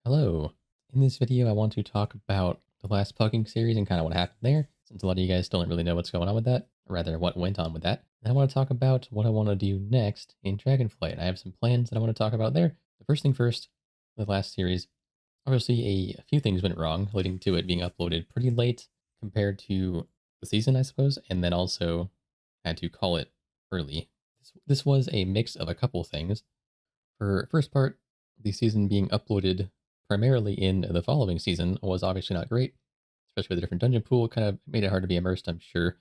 Hello. In this video, I want to talk about the last Pugging series and kind of what happened there, since a lot of you guys don't really know what's going on with that, or rather what went on with that. And I want to talk about what I want to do next in Dragonflight. I have some plans that I want to talk about there. The first thing first, the last series, obviously a few things went wrong, leading to it being uploaded pretty late compared to the season, I suppose, and then also had to call it early. This was a mix of a couple things. For first part, the season being uploaded primarily in the following season was obviously not great, especially with the different dungeon pool. Kind of made it hard to be immersed, I'm sure.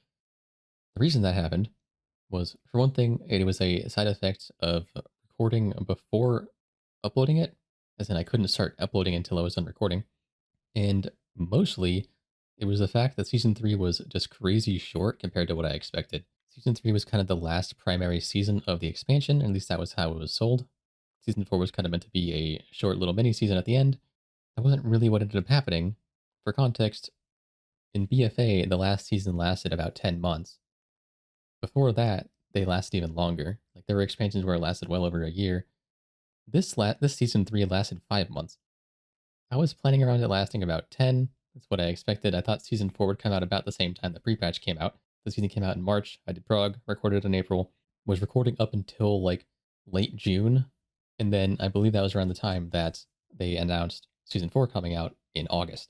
The reason that happened was, for one thing, it was a side effect of recording before uploading it, as in I couldn't start uploading until I was done recording. And mostly, it was the fact that season 3 was just crazy short compared to what I expected. Season 3 was kind of the last primary season of the expansion, at least that was how it was sold. Season 4 was kind of meant to be a short little mini season at the end. That wasn't really what ended up happening. For context, in BFA, the last season lasted about 10 months. Before that, they lasted even longer. Like, there were expansions where it lasted well over a year. This season 3 lasted 5 months. I was planning around it lasting about 10. That's what I expected. I thought season 4 would come out about the same time the pre-patch came out. The season came out in March. I did Prague, recorded in April, was recording up until like late June. And then I believe that was around the time that they announced season 4 coming out in August.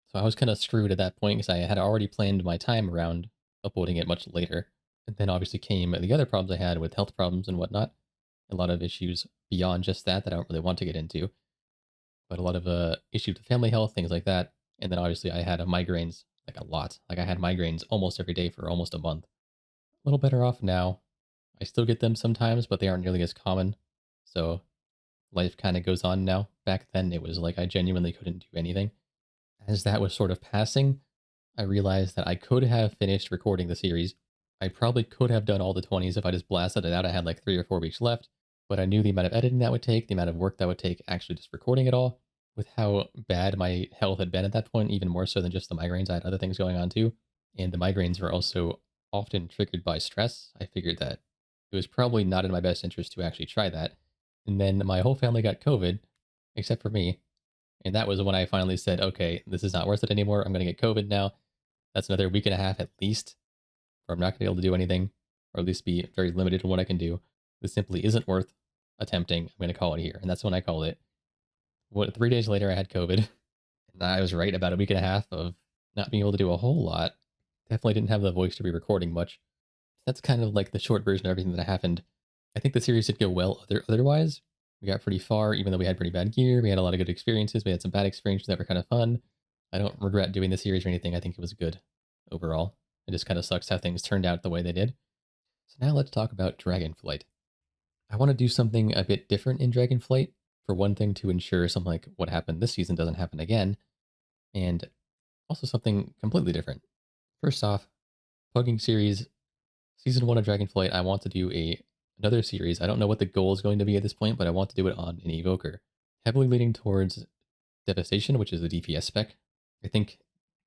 So I was kind of screwed at that point because I had already planned my time around uploading it much later. And then obviously came the other problems I had with health problems and whatnot. A lot of issues beyond just that I don't really want to get into, but a lot of issues with family health, things like that. And then obviously I had migraines like a lot. Like I had migraines almost every day for almost a month. A little better off now. I still get them sometimes, but they aren't nearly as common. So life kind of goes on now. Back then it was like I genuinely couldn't do anything. As that was sort of passing, I realized that I could have finished recording the series. I probably could have done all the 20s if I just blasted it out. I had like 3 or 4 weeks left, but I knew the amount of editing that would take, the amount of work that would take actually just recording it all, with how bad my health had been at that point, even more so than just the migraines. I had other things going on too. And the migraines were also often triggered by stress. I figured that it was probably not in my best interest to actually try that. And then my whole family got COVID, except for me. And that was when I finally said, okay, this is not worth it anymore. I'm going to get COVID now. That's another week and a half at least, where I'm not going to be able to do anything, or at least be very limited in what I can do. This simply isn't worth attempting. I'm going to call it here. And that's when I called it. 3 days later, I had COVID. And I was right about a week and a half of not being able to do a whole lot. Definitely didn't have the voice to be recording much. That's kind of like the short version of everything that happened. I think the series did go well otherwise. We got pretty far, even though we had pretty bad gear. We had a lot of good experiences. We had some bad experiences that were kind of fun. I don't regret doing the series or anything. I think it was good overall. It just kind of sucks how things turned out the way they did. So now let's talk about Dragonflight. I want to do something a bit different in Dragonflight. For one thing, to ensure something like what happened this season doesn't happen again, and also something completely different. First off, Pugging Series Season 1 of Dragonflight, I want to do another series. I don't know what the goal is going to be at this point, but I want to do it on an evoker. Heavily leaning towards Devastation, which is the DPS spec. I think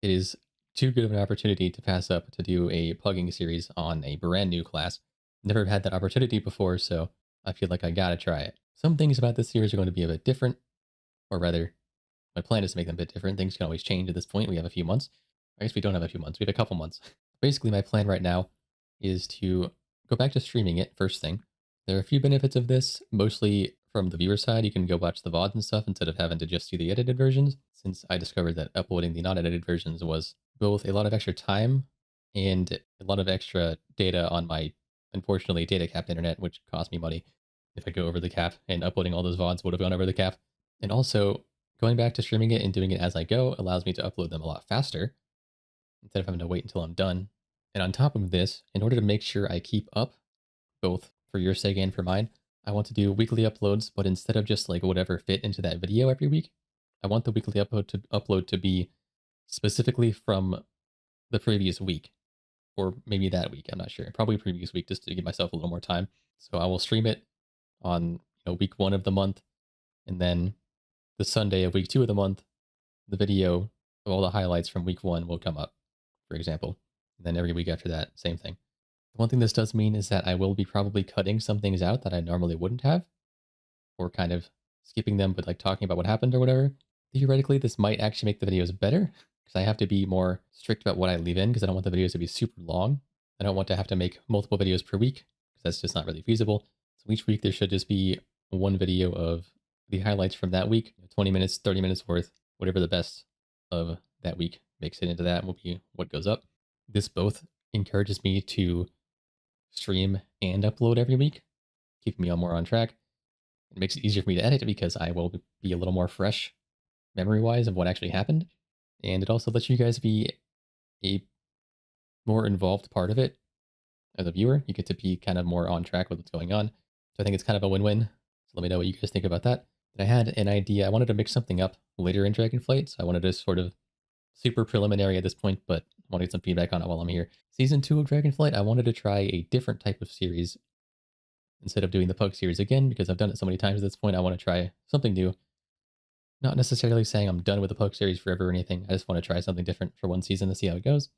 it is too good of an opportunity to pass up to do a Pugging series on a brand new class. Never had that opportunity before, so I feel like I gotta try it. Some things about this series are going to be a bit different, or rather, my plan is to make them a bit different. Things can always change at this point. We have a few months. I guess we don't have a few months. We have a couple months. Basically, my plan right now is to go back to streaming it first thing. There are a few benefits of this, mostly from the viewer side. You can go watch the VODs and stuff instead of having to just do the edited versions, since I discovered that uploading the non-edited versions was both a lot of extra time and a lot of extra data on my, unfortunately, data capped internet, which cost me money if I go over the cap, and uploading all those VODs would have gone over the cap. And also, going back to streaming it and doing it as I go allows me to upload them a lot faster instead of having to wait until I'm done. And on top of this, in order to make sure I keep up, both for your sake and for mine, I want to do weekly uploads, but instead of just like whatever fit into that video every week, I want the weekly upload to be specifically from the previous week, or maybe that week. I'm not sure. Probably previous week, just to give myself a little more time. So I will stream it on week 1 of the month, and then the Sunday of week 2 of the month, the video of all the highlights from week 1 will come up, for example. And then every week after that, same thing. The one thing this does mean is that I will be probably cutting some things out that I normally wouldn't have, or kind of skipping them, but like talking about what happened or whatever. Theoretically, this might actually make the videos better because I have to be more strict about what I leave in because I don't want the videos to be super long. I don't want to have to make multiple videos per week because that's just not really feasible. So each week there should just be one video of the highlights from that week, 20 minutes, 30 minutes worth, whatever the best of that week makes it into that will be what goes up. This both encourages me to stream and upload every week, keeping me on more on track. It makes it easier for me to edit because I will be a little more fresh memory wise of what actually happened. And it also lets you guys be a more involved part of it as a viewer. You get to be kind of more on track with what's going on. So I think it's kind of a win-win. So let me know what you guys think about that. But I had an idea. I wanted to mix something up later in Dragonflight. So I wanted to sort of super preliminary at this point, but I want to get some feedback on it while I'm here. Season 2 of Dragonflight, I wanted to try a different type of series instead of doing the Pug series again, because I've done it so many times at this point. I want to try something new. Not necessarily saying I'm done with the Puck series forever or anything. I just want to try something different for one season to see how it goes.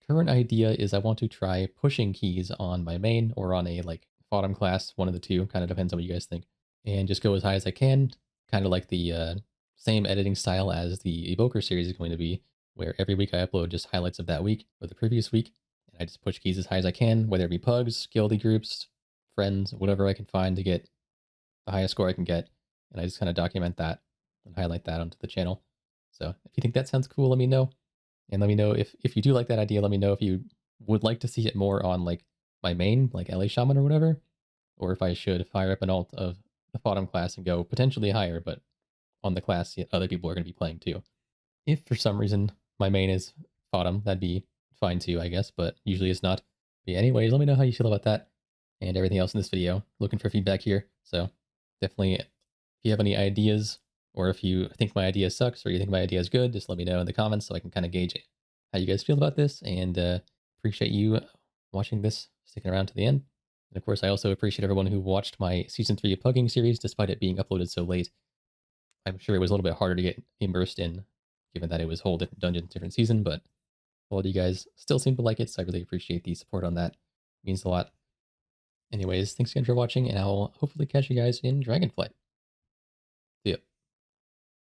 Current idea is I want to try pushing keys on my main or on a like bottom class, one of the two, kind of depends on what you guys think. And just go as high as I can, kind of like the same editing style as the Evoker series is going to be, where every week I upload just highlights of that week or the previous week. And I just push keys as high as I can, whether it be pugs, guildy groups, friends, whatever I can find to get the highest score I can get. And I just kind of document that and highlight that onto the channel. So if you think that sounds cool, let me know. And let me know if you do like that idea, let me know if you would like to see it more on like my main, like LA Shaman or whatever, or if I should fire up an alt of the bottom class and go potentially higher, but on the class other people are going to be playing too. If for some reason my main is bottom, that'd be fine too, I guess, but usually it's not. But anyways, let me know how you feel about that and everything else in this video. Looking for feedback here, so definitely if you have any ideas or if you think my idea sucks or you think my idea is good, just let me know in the comments so I can kind of gauge how you guys feel about this. And appreciate you watching this, sticking around to the end. And of course, I also appreciate everyone who watched my Season 3 of Pugging series, despite it being uploaded so late. I'm sure it was a little bit harder to get immersed in, given that it was a whole different dungeon, different season, but a lot of you guys still seem to like it, so I really appreciate the support on that. It means a lot. Anyways, thanks again for watching, and I'll hopefully catch you guys in Dragonflight.